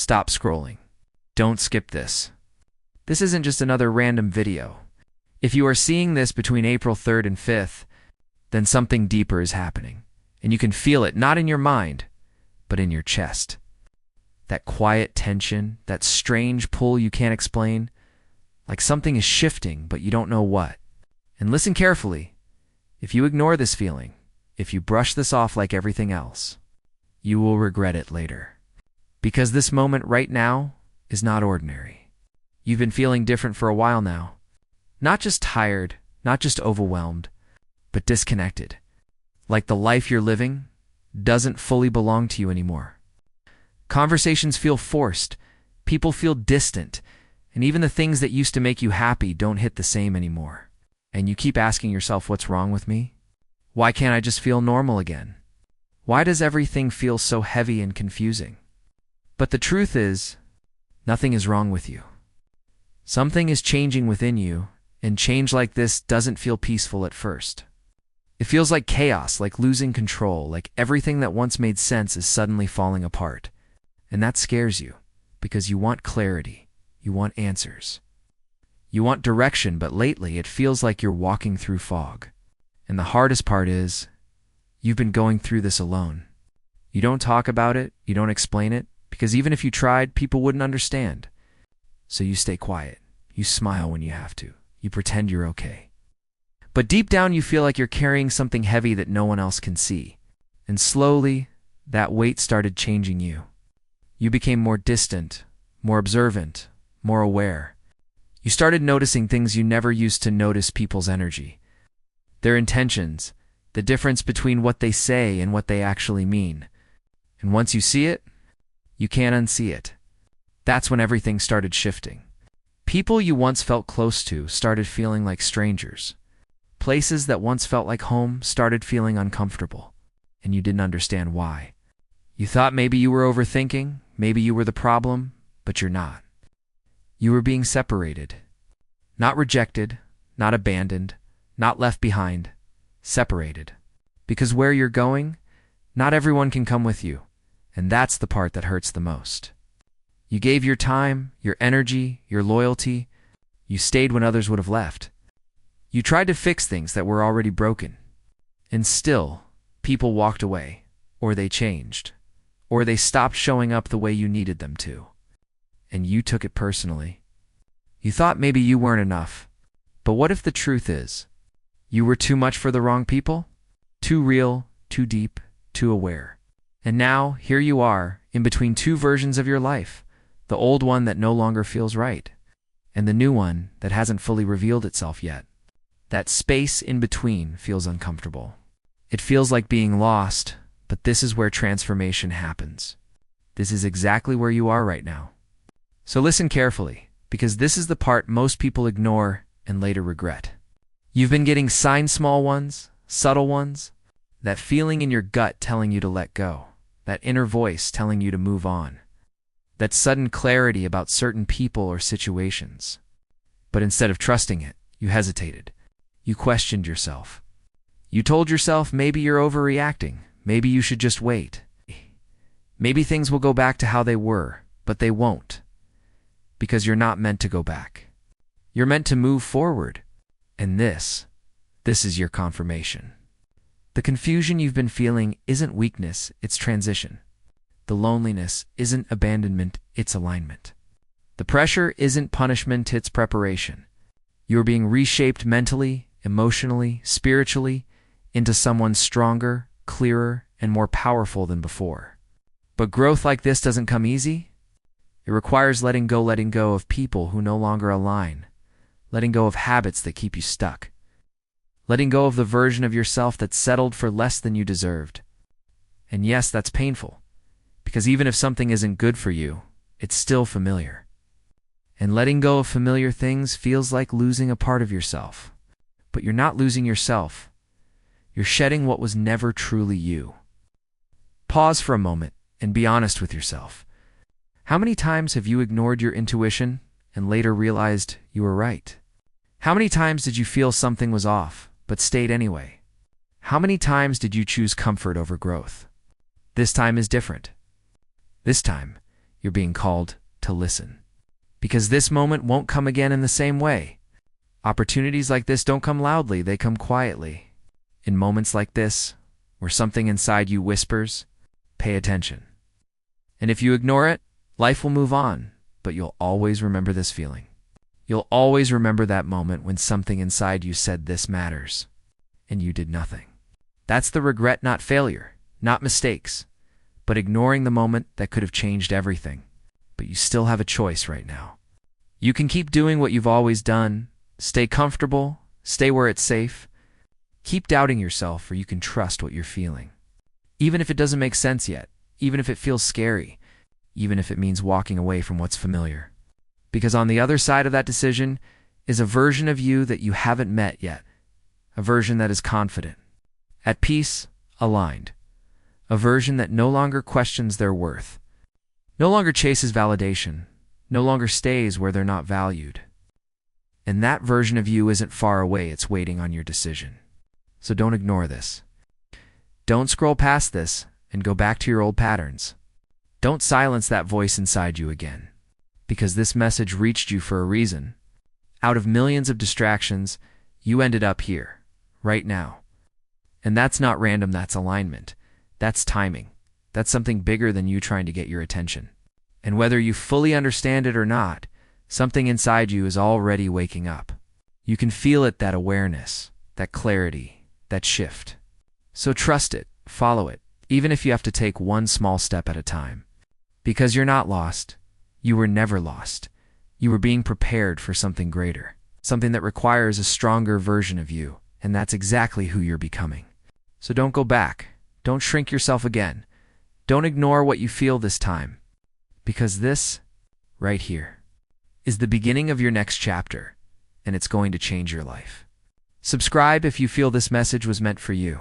stop scrolling. Don't skip this. This isn't just another random video. If you are seeing this between April 3rd and 5th, then something deeper is happening. And you can feel it, not in your mind, but in your chest. That quiet tension, that strange pull you can't explain, like something is shifting, but you don't know what. And listen carefully. If you ignore this feeling, if you brush this off like everything else, you will regret it later. Because this moment right now is not ordinary. You've been feeling different for a while now. Not just tired, not just overwhelmed, but disconnected. Like the life you're living doesn't fully belong to you anymore. Conversations feel forced, people feel distant, and even the things that used to make you happy don't hit the same anymore. And you keep asking yourself, what's wrong with me? Why can't I just feel normal again? Why does everything feel so heavy and confusing? But the truth is, nothing is wrong with you. Something is changing within you, and change like this doesn't feel peaceful at first. It feels like chaos, like losing control, like everything that once made sense is suddenly falling apart. And that scares you, because you want clarity, you want answers. You want direction, but lately it feels like you're walking through fog. And the hardest part is, you've been going through this alone. You don't talk about it, you don't explain it, because even if you tried, people wouldn't understand. So you stay quiet, you smile when you have to, you pretend you're okay. But deep down you feel like you're carrying something heavy that no one else can see. And slowly, that weight started changing you. You became more distant, more observant, more aware. You started noticing things you never used to notice: people's energy, their intentions, the difference between what they say and what they actually mean. And once you see it, you can't unsee it. That's when everything started shifting. People you once felt close to started feeling like strangers. Places that once felt like home started feeling uncomfortable, and you didn't understand why. You thought maybe you were overthinking, maybe you were the problem, but you're not. You were being separated. Not rejected, not abandoned, not left behind. Separated. Because where you're going, not everyone can come with you, and that's the part that hurts the most. You gave your time, your energy, your loyalty. You stayed when others would have left. You tried to fix things that were already broken. And still, people walked away, or they changed, or they stopped showing up the way you needed them to. And you took it personally. You thought maybe you weren't enough. But what if the truth is, you were too much for the wrong people? Too real, too deep, too aware. And now, here you are, in between two versions of your life. The old one that no longer feels right, and the new one that hasn't fully revealed itself yet. That space in between feels uncomfortable. It feels like being lost, but this is where transformation happens. This is exactly where you are right now. So listen carefully, because this is the part most people ignore and later regret. You've been getting signs, small ones, subtle ones, that feeling in your gut telling you to let go, that inner voice telling you to move on, that sudden clarity about certain people or situations. But instead of trusting it, you hesitated. You questioned yourself. You told yourself maybe you're overreacting, maybe you should just wait. Maybe things will go back to how they were, but they won't. Because you're not meant to go back. You're meant to move forward. And this is your confirmation. The confusion you've been feeling isn't weakness, it's transition. The loneliness isn't abandonment, it's alignment. The pressure isn't punishment, it's preparation. You're being reshaped mentally, emotionally, spiritually, into someone stronger, clearer, and more powerful than before. But growth like this doesn't come easy. It requires letting go of people who no longer align, letting go of habits that keep you stuck, letting go of the version of yourself that settled for less than you deserved. And yes, that's painful. Because even if something isn't good for you, it's still familiar. And letting go of familiar things feels like losing a part of yourself. But you're not losing yourself. You're shedding what was never truly you. Pause for a moment and be honest with yourself. How many times have you ignored your intuition and later realized you were right? How many times did you feel something was off, but stayed anyway? How many times did you choose comfort over growth? This time is different. This time, You're being called to listen. Because this moment won't come again in the same way. Opportunities like this don't come loudly, they come quietly. In moments like this, where something inside you whispers, pay attention. And if you ignore it, life will move on, but you'll always remember this feeling. You'll always remember that moment when something inside you said this matters, and you did nothing. That's the regret, not failure, not mistakes, but ignoring the moment that could have changed everything. But you still have a choice right now. You can keep doing what you've always done, stay comfortable, stay where it's safe. Keep doubting yourself, or you can trust what you're feeling. Even if it doesn't make sense yet, even if it feels scary, even if it means walking away from what's familiar. Because on the other side of that decision is a version of you that you haven't met yet, a version that is confident, at peace, aligned, a version that no longer questions their worth, no longer chases validation, no longer stays where they're not valued. And that version of you isn't far away, it's waiting on your decision. So don't ignore this. Don't scroll past this and go back to your old patterns. Don't silence that voice inside you again. Because this message reached you for a reason. Out of millions of distractions, you ended up here, right now. And that's not random, that's alignment. That's timing. That's something bigger than you trying to get your attention. And whether you fully understand it or not, something inside you is already waking up. You can feel it, that awareness, that clarity, that shift. So trust it, follow it, even if you have to take one small step at a time. Because you're not lost. You were never lost. You were being prepared for something greater, something that requires a stronger version of you, and that's exactly who you're becoming. So don't go back. Don't shrink yourself again. Don't ignore what you feel this time. Because this, right here, is the beginning of your next chapter, and it's going to change your life. Subscribe if you feel this message was meant for you.